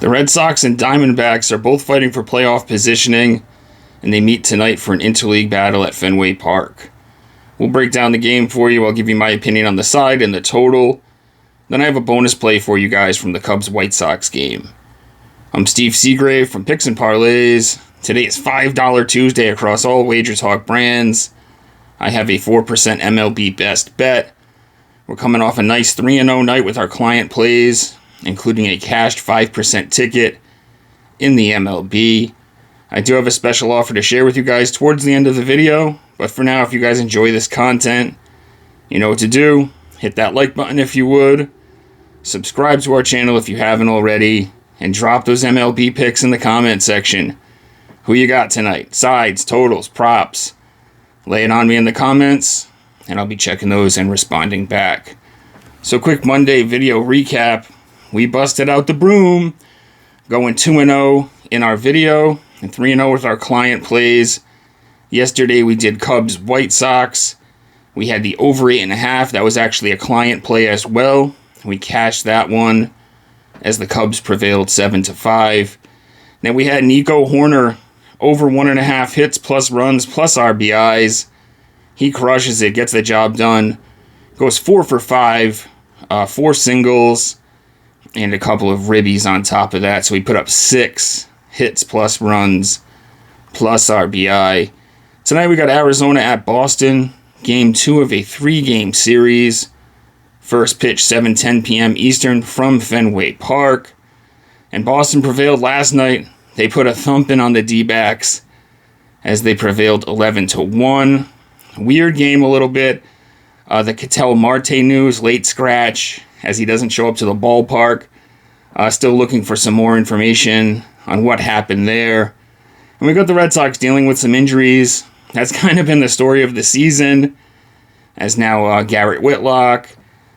The Red Sox and Diamondbacks are both fighting for playoff positioning, and they meet tonight for an interleague battle at Fenway Park. We'll break down the game for you. I'll give you my opinion on the side and the total. Then I have a bonus play for you guys from the Cubs-White Sox game. I'm Steve Seagrave from Picks and Parlays. Today is $5 Tuesday across all WagerTalk brands. I have a 4% MLB best bet. We're coming off a nice 3-0 night with our client plays, including a cashed 5% ticket in the MLB. I do have a special offer to share with you guys towards the end of the video, but for now, if you guys enjoy this content, you know what to do. Hit that like button if you would, subscribe to our channel if you haven't already, and drop those MLB picks in the comment section. Who you got tonight? Sides, totals, props. Lay it on me in the comments, and I'll be checking those and responding back. So quick Monday video recap. We busted out the broom, going 2-0 in our video and 3-0 with our client plays. Yesterday we did Cubs White Sox. We had the over 8.5. That was actually a client play as well. We cashed that one as the Cubs prevailed 7-5. Then we had Nico Hoerner over 1.5 hits plus runs plus RBIs. He crushes it, gets the job done. Goes 4 for 5, 4 singles, and a couple of ribbies on top of that. So he put up 6 hits plus runs plus RBI. Tonight we got Arizona at Boston. Game 2 of a 3-game series. First pitch 7:10 p.m. Eastern from Fenway Park. And Boston prevailed last night. They put a thumping on the D-backs as they prevailed 11-1. Weird game a little bit. The Ketel Marte news, late scratch, as he doesn't show up to the ballpark. Still looking for some more information on what happened there. And we got the Red Sox dealing with some injuries. That's kind of been the story of the season, as now Garrett Whitlock,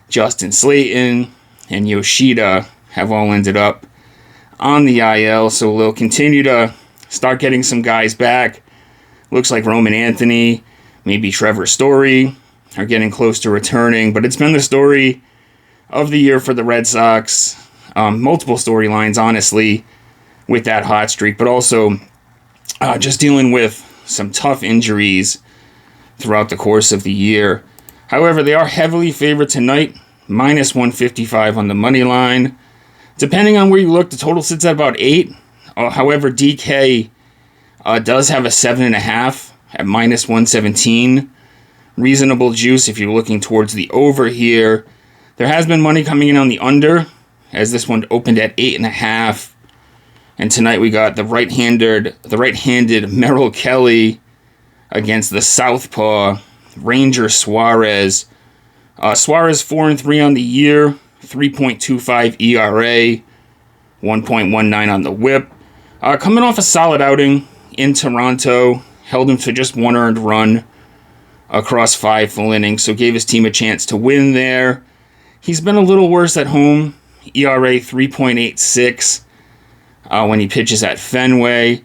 Justin Slayton, and Yoshida have all ended up on the IL. So they'll continue to start getting some guys back. Looks like Roman Anthony, maybe Trevor Story are getting close to returning. But it's been the story of the year for the Red Sox. Multiple storylines, honestly, with that hot streak, but also just dealing with some tough injuries throughout the course of the year. However, they are heavily favored tonight, minus 155 on the money line. Depending on where you look, the total sits at about 8. However, DK does have a 7.5 at minus 117. Reasonable juice if you're looking towards the over here. There has been money coming in on the under, as this one opened at 8.5. And tonight we got the right-handed Merrill Kelly against the southpaw Ranger Suárez. Suárez 4-3 on the year, 3.25 ERA, 1.19 on the WHIP. Coming off a solid outing in Toronto, held him to just 1 earned run across 5 full innings, so gave his team a chance to win there. He's been a little worse at home, ERA 3.86 when he pitches at Fenway.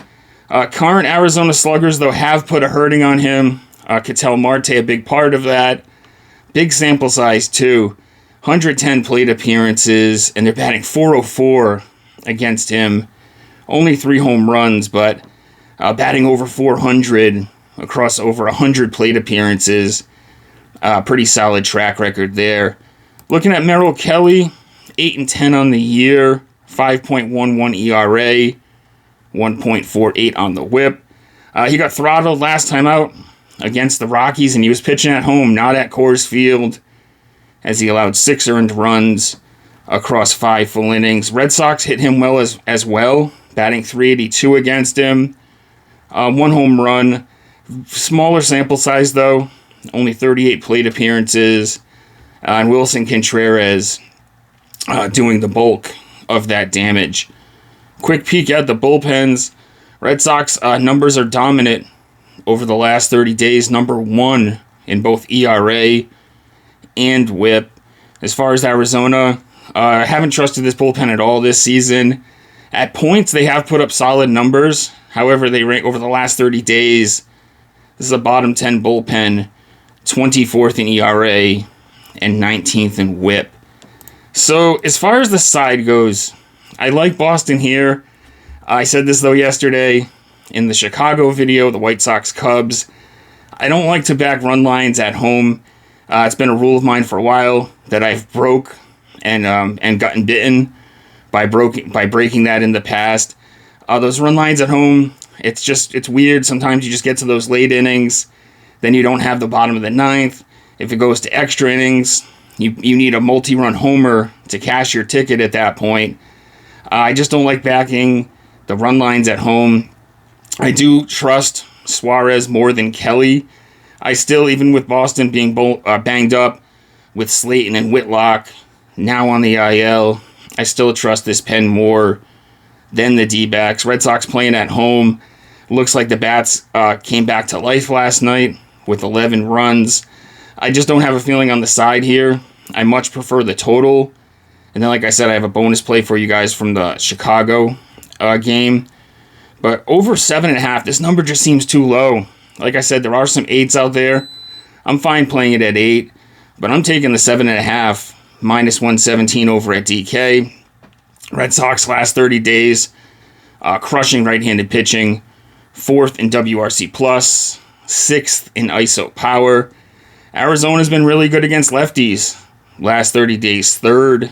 Current Arizona sluggers, though, have put a hurting on him. Ketel Marte, a big part of that. Big sample size, too. 110 plate appearances, and they're batting .404 against him. Only 3 home runs, but batting over .400 across over 100 plate appearances. Pretty solid track record there. Looking at Merrill Kelly, 8-10 on the year, 5.11 ERA, 1.48 on the WHIP. He got throttled last time out against the Rockies, and he was pitching at home, not at Coors Field, as he allowed 6 earned runs across 5 full innings. Red Sox hit him well as well, batting .382 against him. 1 home run. Smaller sample size, though. Only 38 plate appearances. And Wilson Contreras doing the bulk of that damage. Quick peek at the bullpens. Red Sox numbers are dominant over the last 30 days. Number 1 in both ERA and WHIP. As far as Arizona, I haven't trusted this bullpen at all this season. At points, they have put up solid numbers. However, they rank over the last 30 days. This is a bottom 10 bullpen, 24th in ERA and 19th in WHIP. So as far as the side goes, I like Boston here. I said this, though, yesterday in the Chicago video, the White Sox Cubs. I don't like to back run lines at home. It's been a rule of mine for a while that I've broke and gotten bitten by breaking that in the past. Those run lines at home, it's weird. Sometimes you just get to those late innings, then you don't have the bottom of the ninth. If it goes to extra innings, you need a multi-run homer to cash your ticket at that point. I just don't like backing the run lines at home. I do trust Suárez more than Kelly. I still, even with Boston being banged up with Slayton and Whitlock now on the IL, I still trust this pen more than the D-backs. Red Sox playing at home. Looks like the bats came back to life last night with 11 runs. I just don't have a feeling on the side here. I much prefer the total. And then, like I said, I have a bonus play for you guys from the Chicago game. But over 7.5, this number just seems too low. Like I said, there are some 8s out there. I'm fine playing it at 8. But I'm taking the 7.5, minus 117 over at DK. Red Sox last 30 days, crushing right-handed pitching. 4th in WRC+, 6th in ISO power. Arizona's been really good against lefties. Last 30 days, 3rd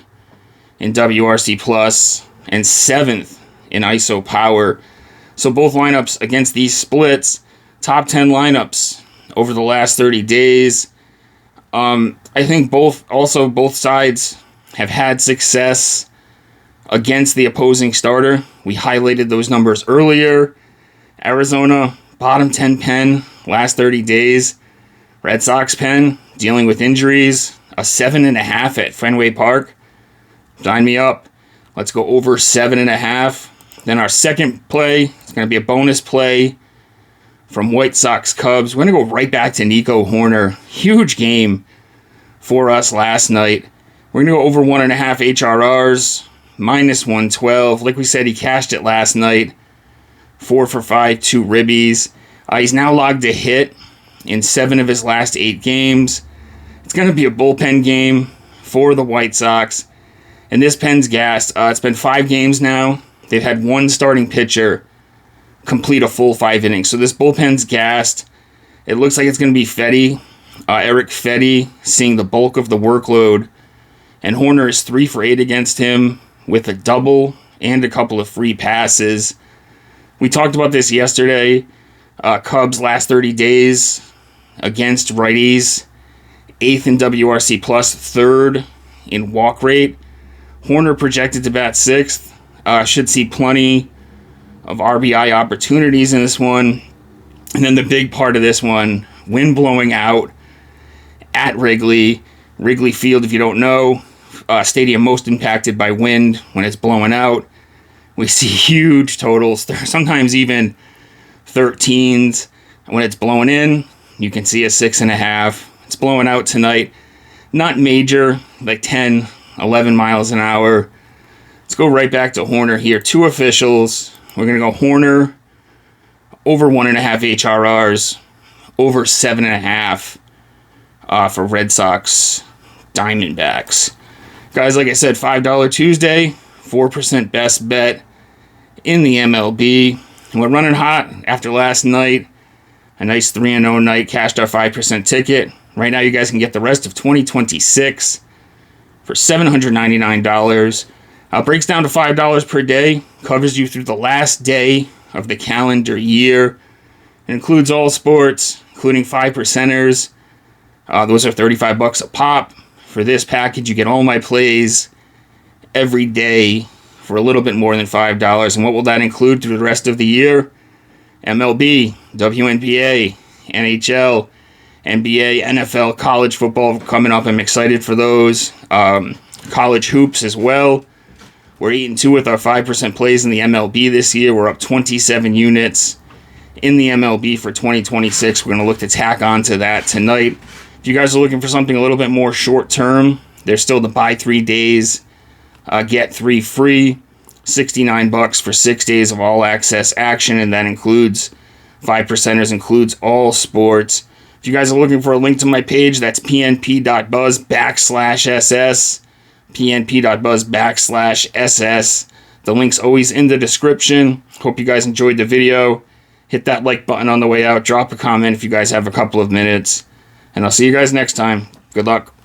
in WRC+, and 7th in ISO power. So both lineups against these splits, top 10 lineups over the last 30 days. I think both sides have had success against the opposing starter. We highlighted those numbers earlier. Arizona, bottom 10 pen, last 30 days. Red Sox pen, dealing with injuries. A 7.5 at Fenway Park. Sign me up. Let's go over 7.5. Then our second play is going to be a bonus play from White Sox Cubs. We're going to go right back to Nico Hoerner. Huge game for us last night. We're going to go over 1.5 HRRs, minus 112. Like we said, he cashed it last night. 4 for 5, 2 ribbies. He's now logged a hit in 7 of his last 8 games. It's going to be a bullpen game for the White Sox. And this pen's gassed. It's been 5 games now. They've had one starting pitcher complete a full 5 innings. So this bullpen's gassed. It looks like it's going to be Fetty, Eric Fetty, seeing the bulk of the workload. And Hoerner is 3 for 8 against him with a double and a couple of free passes. We talked about this yesterday. Cubs last 30 days against righties. 8th in WRC+, 3rd in walk rate. Hoerner projected to bat 6th. Should see plenty of RBI opportunities in this one. And then the big part of this one, wind blowing out at Wrigley. Wrigley Field, if you don't know, stadium most impacted by wind when it's blowing out. We see huge totals, sometimes even 13s. When it's blowing in, you can see a 6.5. It's blowing out tonight. Not major, like 10, 11 miles an hour. Let's go right back to Hoerner here. 2 officials. We're going to go Hoerner over 1.5 HRRs, over 7.5 for Red Sox Diamondbacks. Guys, like I said, $5 Tuesday, 4% best bet in the MLB. And we're running hot after last night. A nice 3-0 night, cashed our 5% ticket. Right now, you guys can get the rest of 2026 for $799. Breaks down to $5 per day. Covers you through the last day of the calendar year. It includes all sports, including 5%ers. Those are $35 a pop. For this package, you get all my plays every day for a little bit more than $5. And what will that include through the rest of the year? MLB, WNBA, NHL, NBA, NFL, college football coming up. I'm excited for those. College hoops as well. We're 8-2 with our 5% plays in the MLB this year. We're up 27 units in the MLB for 2026. We're going to look to tack on to that tonight. If you guys are looking for something a little bit more short term, there's still the buy 3 days, get 3 free. $69 for 6 days of all access action, and that includes 5%ers, includes all sports. If you guys are looking for a link to my page, that's pnp.buzz/ss, pnp.buzz/ss. The link's always in the description. Hope you guys enjoyed the video. Hit that like button on the way out. Drop a comment if you guys have a couple of minutes. And I'll see you guys next time. Good luck.